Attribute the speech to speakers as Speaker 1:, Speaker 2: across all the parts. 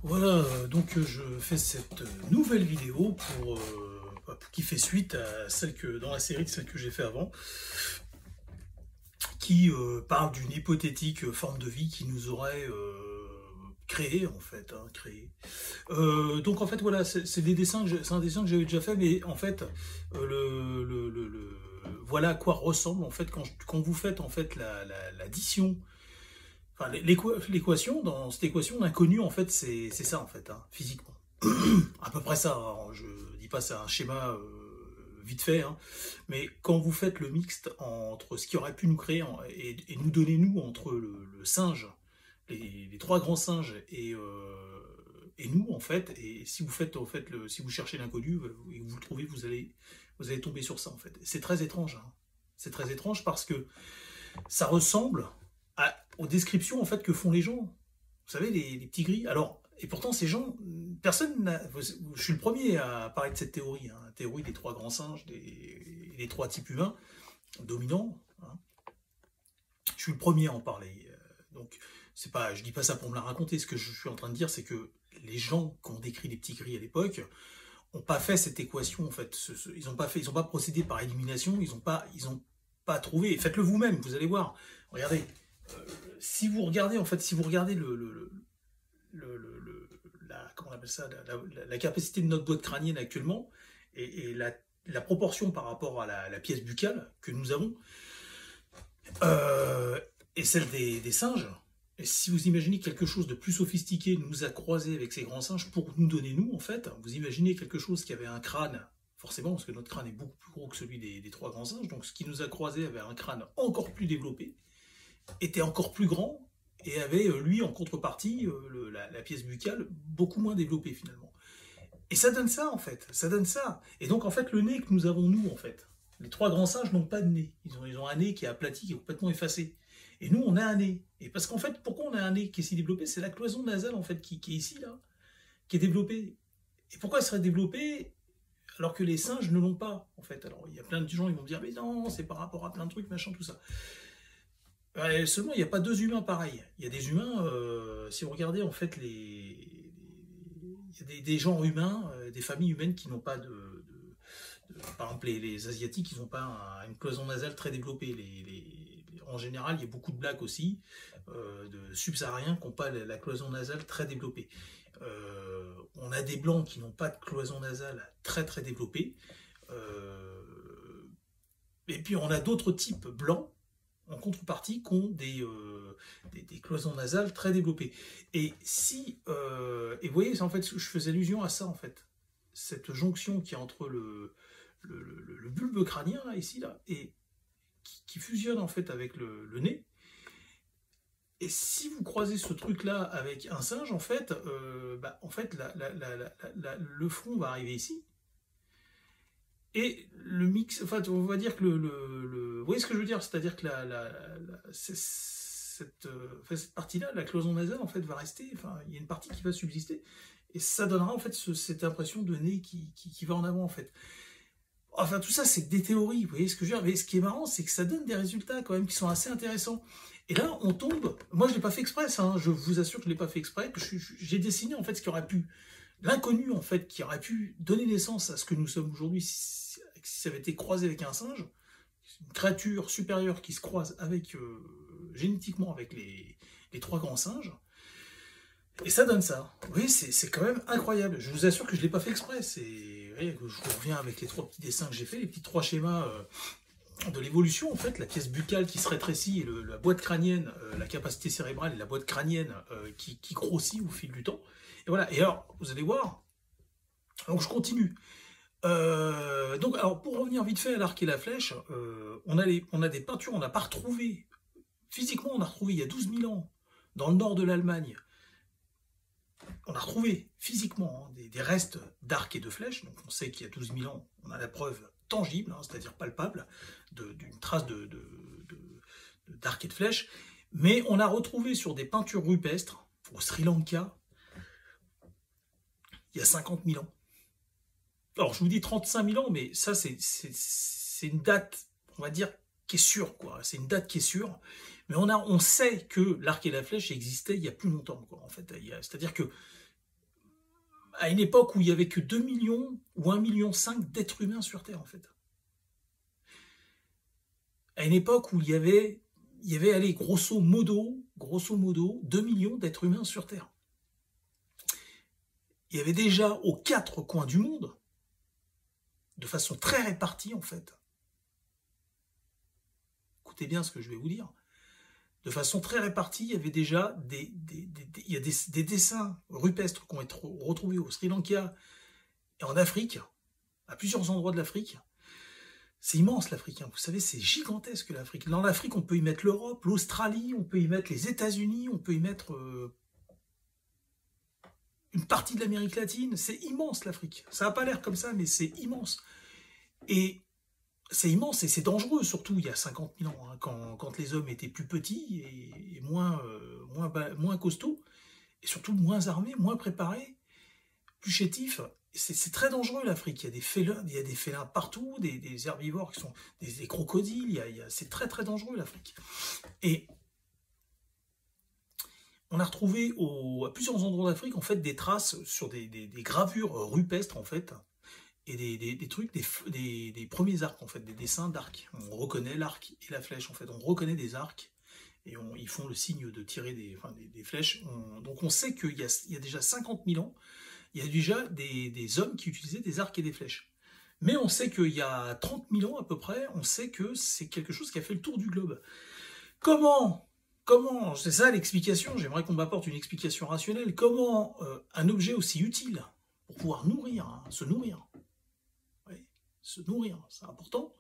Speaker 1: Voilà, donc je fais cette nouvelle vidéo qui fait suite à celle dans la série de celle que j'ai fait avant, qui parle d'une hypothétique forme de vie qui nous aurait créé en fait, hein, créé. Donc en fait voilà, c'est des dessins c'est un dessin que j'avais déjà fait, mais en fait voilà à quoi ressemble en fait quand vous faites en fait l'addition. Enfin, l'équation, dans cette équation, l'inconnu, en fait, c'est ça, en fait, hein, physiquement. À peu près ça, hein, je dis pas c'est un schéma vite fait, hein, mais quand vous faites le mixte entre ce qui aurait pu nous créer et nous donner, nous, entre le singe, les trois grands singes et nous, en fait, et si vous faites, en fait, si vous cherchez l'inconnu et que vous le trouvez, vous allez tomber sur ça, en fait. C'est très étrange, hein. C'est très étrange parce que ça ressemble aux descriptions en fait que font les gens. Vous savez, les petits gris. Alors, et pourtant, ces gens, personne n'a. Je suis le premier à parler de cette théorie, hein, la théorie des trois grands singes, des trois types humains dominants. Hein. Je suis le premier à en parler. Donc, c'est pas, je dis pas ça pour me la raconter. Ce que je suis en train de dire, c'est que les gens qui ont décrit les petits gris à l'époque n'ont pas fait cette équation en fait. Ils n'ont pas procédé par élimination. Ils ont pas trouvé. Faites-le vous-même. Vous allez voir. Regardez. Si vous regardez en fait, si vous regardez comment on appelle ça, la capacité de notre boîte crânienne actuellement et la proportion par rapport à la pièce buccale que nous avons et celle des singes. Et si vous imaginez quelque chose de plus sophistiqué nous a croisé avec ces grands singes pour nous donner nous en fait, vous imaginez quelque chose qui avait un crâne. Forcément, parce que notre crâne est beaucoup plus gros que celui des trois grands singes, donc ce qui nous a croisé avait un crâne encore plus développé, était encore plus grand et avait, lui, en contrepartie, la pièce buccale beaucoup moins développée finalement. Et ça donne ça, en fait. Ça donne ça. Et donc, en fait, le nez que nous avons, nous, en fait, les trois grands singes n'ont pas de nez. Ils ont un nez qui est aplati, qui est complètement effacé. Et nous, on a un nez. Et parce qu'en fait, pourquoi on a un nez qui est si développé? C'est la cloison nasale, en fait, qui est ici, là, qui est développée. Et pourquoi elle serait développée alors que les singes ne l'ont pas, en fait? Alors, il y a plein de gens qui vont me dire, mais non, c'est par rapport à plein de trucs, machin, tout ça. Seulement, il n'y a pas deux humains pareils. Il y a des humains, si vous regardez en fait il y a des gens humains, des familles humaines qui n'ont pas par exemple les Asiatiques, ils n'ont pas une cloison nasale très développée. En général, il y a beaucoup de blacks aussi, de subsahariens qui n'ont pas la cloison nasale très développée. On a des blancs qui n'ont pas de cloison nasale très très développée. Et puis on a d'autres types blancs en contrepartie qui ont des cloisons nasales très développées. Et et vous voyez, en fait, je faisais allusion à ça, en fait. Cette jonction qui est entre le bulbe crânien, là, ici, là, et qui fusionne, en fait, avec le nez. Et si vous croisez ce truc-là avec un singe, en fait, le front va arriver ici. Et le mix, enfin, on va dire que vous voyez ce que je veux dire, c'est-à-dire que cette partie-là, la cloison nasale, en fait, va rester, enfin, il y a une partie qui va subsister, et ça donnera, en fait, cette impression de nez qui va en avant, en fait. Enfin, tout ça, c'est des théories, vous voyez ce que je veux dire, mais ce qui est marrant, c'est que ça donne des résultats, quand même, qui sont assez intéressants. Et là, on tombe, moi, je l'ai pas fait exprès, ça, hein, je vous assure que je l'ai pas fait exprès, que j'ai dessiné, en fait, ce qui aurait pu, l'inconnu, en fait, qui aurait pu donner naissance à ce que nous sommes aujourd'hui, si ça avait été croisé avec un singe, une créature supérieure qui se croise avec génétiquement avec les trois grands singes, et ça donne ça. Oui, c'est quand même incroyable. Je vous assure que je ne l'ai pas fait exprès. Je reviens avec les trois petits dessins que j'ai fait, les petits trois schémas de l'évolution, en fait, la pièce buccale qui se rétrécit, et la boîte crânienne, la capacité cérébrale et la boîte crânienne qui grossit au fil du temps. Et voilà. Et alors, vous allez voir. Donc je continue. Donc, alors pour revenir vite fait à l'arc et la flèche, on a des peintures, on n'a pas retrouvé. Physiquement, on a retrouvé il y a 12 000 ans, dans le nord de l'Allemagne, on a retrouvé physiquement des restes d'arc et de flèche. Donc on sait qu'il y a 12 000 ans, on a la preuve tangible, hein, c'est-à-dire palpable, d'une trace d'arc et de flèche. Mais on a retrouvé sur des peintures rupestres, au Sri Lanka, il y a 50 000 ans. Alors je vous dis 35 000 ans, mais ça c'est une date, on va dire, qui est sûre, quoi. C'est une date qui est sûre. Mais on sait que l'arc et la flèche existaient il y a plus longtemps, quoi, en fait. C'est-à-dire que à une époque où il n'y avait que 2 millions ou 1,5 million d'êtres humains sur Terre, en fait. À une époque où il y avait allez, grosso modo, 2 millions d'êtres humains sur Terre. Il y avait déjà aux 4 coins du monde, de façon très répartie, en fait. Écoutez bien ce que je vais vous dire. De façon très répartie, il y avait déjà des dessins rupestres qui ont été retrouvés au Sri Lanka et en Afrique, à plusieurs endroits de l'Afrique. C'est immense l'Afrique, hein. Vous savez, c'est gigantesque l'Afrique. Dans l'Afrique, on peut y mettre l'Europe, l'Australie, on peut y mettre les États-Unis, on peut y mettre une partie de l'Amérique latine. C'est immense l'Afrique. Ça n'a pas l'air comme ça, mais c'est immense. Et c'est immense et c'est dangereux, surtout il y a 50 000 ans, hein, quand les hommes étaient plus petits et moins costauds, et surtout moins armés, moins préparés, plus chétifs. C'est très dangereux l'Afrique. Il y a des félins partout, des herbivores qui sont des crocodiles. C'est très très dangereux l'Afrique. Et on a retrouvé à plusieurs endroits d'Afrique en fait des traces sur des gravures rupestres en fait, et des trucs, des premiers arcs en fait, des dessins d'arcs. On reconnaît l'arc et la flèche en fait. On reconnaît des arcs et ils font le signe de tirer des flèches. Donc on sait qu'il y a déjà 50 000 ans, il y a déjà des hommes qui utilisaient des arcs et des flèches. Mais on sait qu'il y a 30 000 ans à peu près, on sait que c'est quelque chose qui a fait le tour du globe. Comment, c'est ça l'explication, j'aimerais qu'on m'apporte une explication rationnelle. Comment un objet aussi utile pour pouvoir nourrir, hein, se nourrir, c'est important.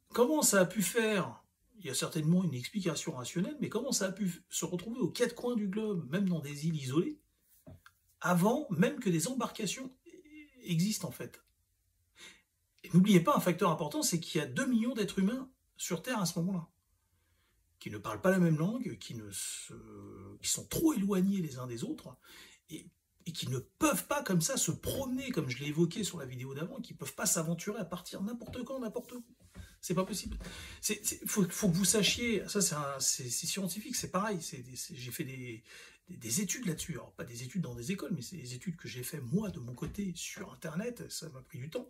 Speaker 1: Comment ça a pu faire, il y a certainement une explication rationnelle, mais comment ça a pu se retrouver aux 4 coins du globe, même dans des îles isolées, avant même que des embarcations existent en fait. Et n'oubliez pas un facteur important, c'est qu'il y a 2 millions d'êtres humains sur Terre à ce moment-là, qui ne parlent pas la même langue, qui sont trop éloignés les uns des autres, et qui ne peuvent pas comme ça se promener, comme je l'ai évoqué sur la vidéo d'avant, qui ne peuvent pas s'aventurer à partir n'importe quand, n'importe où. C'est pas possible. Faut que vous sachiez, ça c'est scientifique, c'est pareil, j'ai fait des études là-dessus, alors pas des études dans des écoles, mais c'est des études que j'ai fait moi de mon côté sur Internet, ça m'a pris du temps.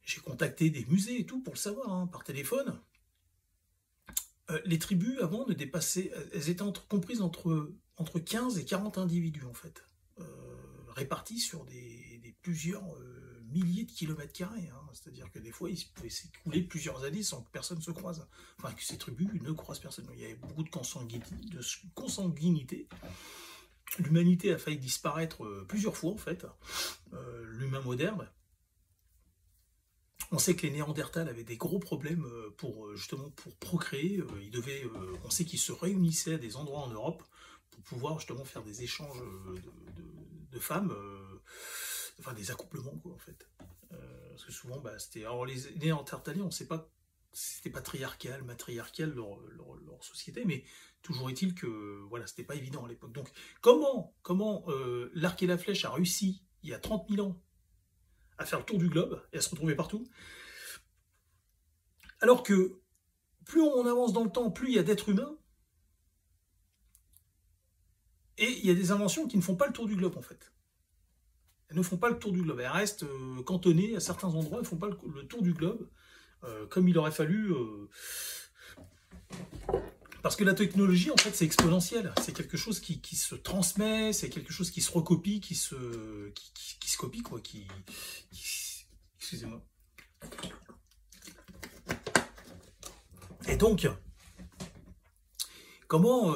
Speaker 1: J'ai contacté des musées et tout pour le savoir, hein, par téléphone. Les tribus avant ne dépassaient, elles étaient comprises entre 15 et 40 individus en fait, répartis sur plusieurs milliers de kilomètres carrés, hein. C'est-à-dire que des fois il pouvait s'écouler plusieurs années sans que personne se croise, enfin que ces tribus ne croisent personne. Il y avait beaucoup de consanguinité. L'humanité a failli disparaître plusieurs fois en fait, l'humain moderne. On sait que les Néandertals avaient des gros problèmes justement pour procréer. On sait qu'ils se réunissaient à des endroits en Europe pour pouvoir justement faire des échanges de femmes, enfin des accouplements quoi en fait. Parce que souvent, c'était. Alors les Néandertaliens, on ne sait pas si c'était matriarcal leur société, mais toujours est-il que voilà, c'était pas évident à l'époque. Donc comment l'arc et la flèche a réussi il y a 30 000 ans à faire le tour du globe et à se retrouver partout, alors que plus on avance dans le temps, plus il y a d'êtres humains, et il y a des inventions qui ne font pas le tour du globe en fait. Elles ne font pas le tour du globe, elles restent cantonnées à certains endroits, elles ne font pas le tour du globe, comme il aurait fallu... Parce que la technologie, en fait, c'est exponentiel. C'est quelque chose qui se transmet, c'est quelque chose qui se recopie, qui se copie, quoi, excusez-moi. Et donc, comment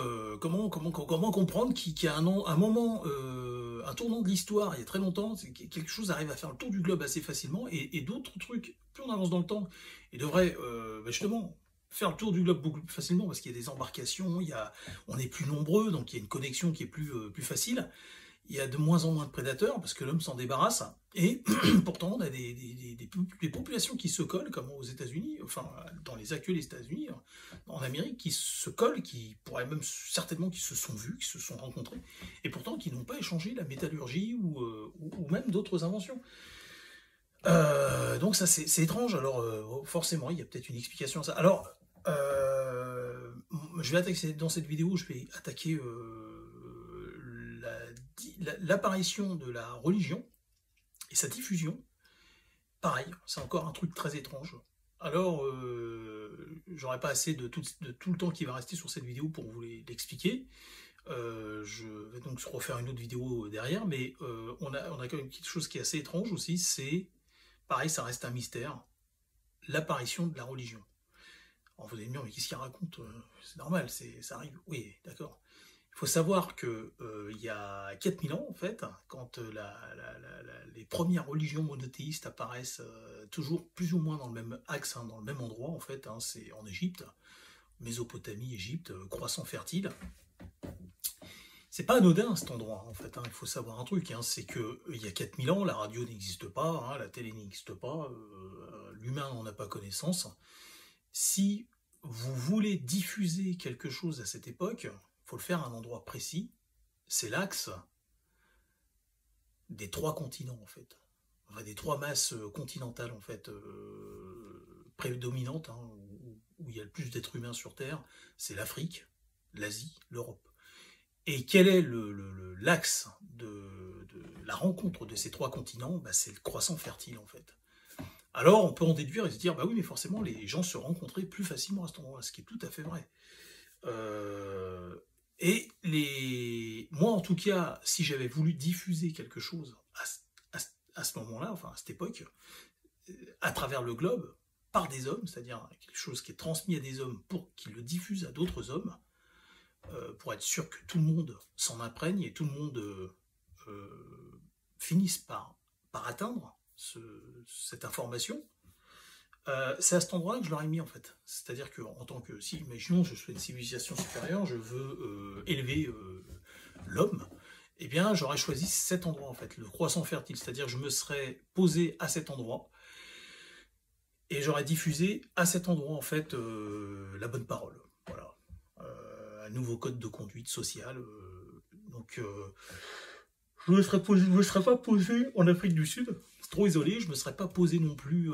Speaker 1: comprendre qu'il y a un moment, un tournant de l'histoire, il y a très longtemps, quelque chose arrive à faire le tour du globe assez facilement, et d'autres trucs, plus on avance dans le temps, et devrait justement faire le tour du globe beaucoup plus facilement, parce qu'il y a des embarcations, on est plus nombreux, donc il y a une connexion qui est plus facile. Il y a de moins en moins de prédateurs, parce que l'homme s'en débarrasse, et pourtant on a des populations qui se collent, comme aux États-Unis, enfin dans les actuels États-Unis, en Amérique, qui se collent, qui pourraient même certainement qui se sont vus, qui se sont rencontrés, et pourtant qui n'ont pas échangé la métallurgie ou même d'autres inventions. Donc ça c'est étrange, alors forcément il y a peut-être une explication à ça. Alors, je vais attaquer, dans cette vidéo, je vais attaquer l'apparition de la religion et sa diffusion, pareil, c'est encore un truc très étrange. Alors, j'aurai pas assez de tout le temps qui va rester sur cette vidéo pour vous l'expliquer. Je vais donc refaire une autre vidéo derrière, mais on a quand même quelque chose qui est assez étrange aussi, c'est, pareil, ça reste un mystère, l'apparition de la religion. Alors vous allez me dire, mais qu'est-ce qu'il raconte? C'est normal, ça arrive. Oui, d'accord. Il faut savoir que il y a 4000 ans, en fait, quand les premières religions monothéistes apparaissent toujours plus ou moins dans le même axe, hein, dans le même endroit, en fait, hein, c'est en Égypte, Mésopotamie, Égypte, croissant fertile. C'est pas anodin cet endroit, en fait, hein. Il faut savoir un truc, hein, c'est que il y a 4000 ans, la radio n'existe pas, hein, la télé n'existe pas, l'humain n'en a pas connaissance. Si vous voulez diffuser quelque chose à cette époque, il faut le faire à un endroit précis, c'est l'axe des 3 continents, en fait. Enfin, des 3 masses continentales, en fait, prédominantes, hein, où il y a le plus d'êtres humains sur Terre, c'est l'Afrique, l'Asie, l'Europe. Et quel est l'axe de la rencontre de ces 3 continents? Bah, c'est le croissant fertile, en fait. Alors, on peut en déduire et se dire, bah oui, mais forcément, les gens se rencontraient plus facilement à cet endroit-là, ce qui est tout à fait vrai. Moi, en tout cas, si j'avais voulu diffuser quelque chose à ce moment-là, enfin à cette époque, à travers le globe, par des hommes, c'est-à-dire quelque chose qui est transmis à des hommes pour qu'ils le diffusent à d'autres hommes, pour être sûr que tout le monde s'en imprègne et tout le monde finisse par atteindre cette information, c'est à cet endroit-là que je l'aurais mis, en fait. C'est-à-dire que, en tant que, si, imaginons, je suis une civilisation supérieure, je veux élever l'homme, eh bien, j'aurais choisi cet endroit, en fait, le croissant fertile. C'est-à-dire, je me serais posé à cet endroit et j'aurais diffusé à cet endroit, en fait, la bonne parole. Voilà. Un nouveau code de conduite sociale. Donc, je ne me serais pas posé en Afrique du Sud, c'est trop isolé, je ne me serais pas posé non plus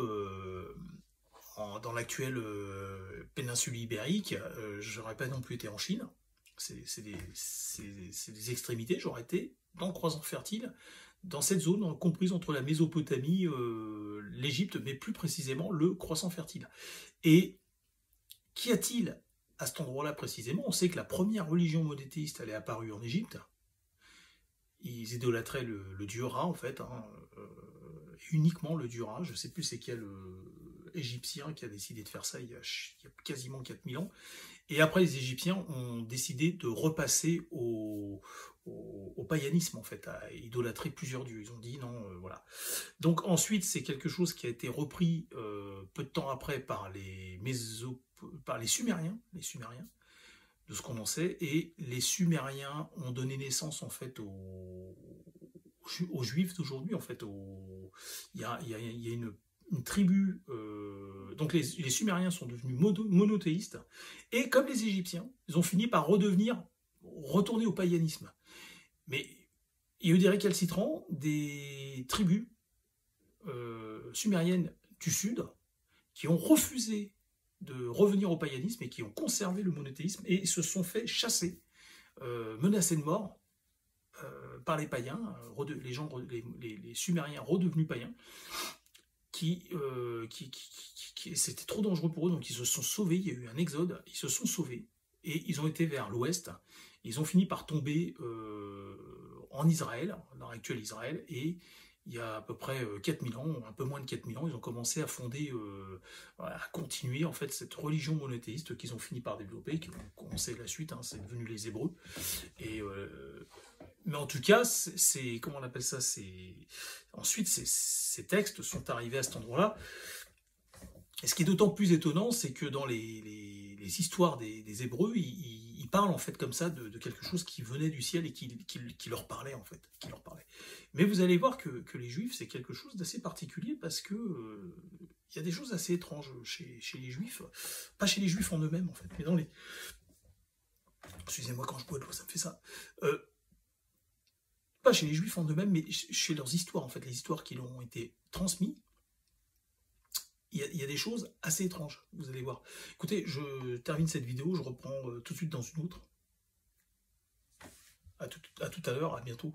Speaker 1: dans l'actuelle péninsule ibérique, j'aurais pas non plus été en Chine, c'est des extrémités, j'aurais été dans le croissant fertile, dans cette zone comprise entre la Mésopotamie, l'Égypte, mais plus précisément le croissant fertile. Et qu'y a-t-il à cet endroit-là précisément? On sait que la première religion monothéiste, elle est apparue en Égypte. Ils idolâtraient le dieu Ra, en fait, hein, uniquement le dieu Ra. Je ne sais plus c'est quel égyptien qui a décidé de faire ça il y a quasiment 4000 ans. Et après, les Égyptiens ont décidé de repasser au païanisme, en fait, à idolâtrer plusieurs dieux. Ils ont dit non, voilà. Donc ensuite, c'est quelque chose qui a été repris peu de temps après par les Sumériens, de ce qu'on en sait, et les Sumériens ont donné naissance, en fait, aux Juifs d'aujourd'hui, en fait. Il y a une tribu, donc les Sumériens sont devenus monothéistes, et comme les Égyptiens, ils ont fini par retourner au païanisme. Mais il y a eu des récalcitrants, des tribus sumériennes du Sud, qui ont refusé de revenir au païanisme et qui ont conservé le monothéisme et se sont fait chasser, menacés de mort par les païens, les Sumériens redevenus païens, c'était trop dangereux pour eux, donc ils se sont sauvés, il y a eu un exode, ils se sont sauvés, et ils ont été vers l'ouest, ils ont fini par tomber en Israël, dans l'actuel Israël, et il y a à peu près 4000 ans, un peu moins de 4000 ans, ils ont commencé à fonder, à continuer en fait cette religion monothéiste qu'ils ont fini par développer, qui ont commencé la suite, hein, c'est devenu les Hébreux. Et mais en tout cas, comment on appelle ça, ensuite ces textes sont arrivés à cet endroit-là. Et ce qui est d'autant plus étonnant, c'est que dans les histoires des Hébreux, ils parlent en fait comme ça de quelque chose qui venait du ciel et qui leur parlait en fait, qui leur parlait. Mais vous allez voir que les Juifs, c'est quelque chose d'assez particulier parce que il y a des choses assez étranges chez les Juifs, pas chez les Juifs en eux-mêmes en fait, mais dans les... Excusez-moi quand je bois de l'eau, ça me fait ça. Pas chez les Juifs en eux-mêmes, mais chez leurs histoires en fait, les histoires qui leur ont été transmises. Il y a des choses assez étranges, vous allez voir. Écoutez, je termine cette vidéo, je reprends tout de suite dans une autre. À tout à l'heure, à bientôt.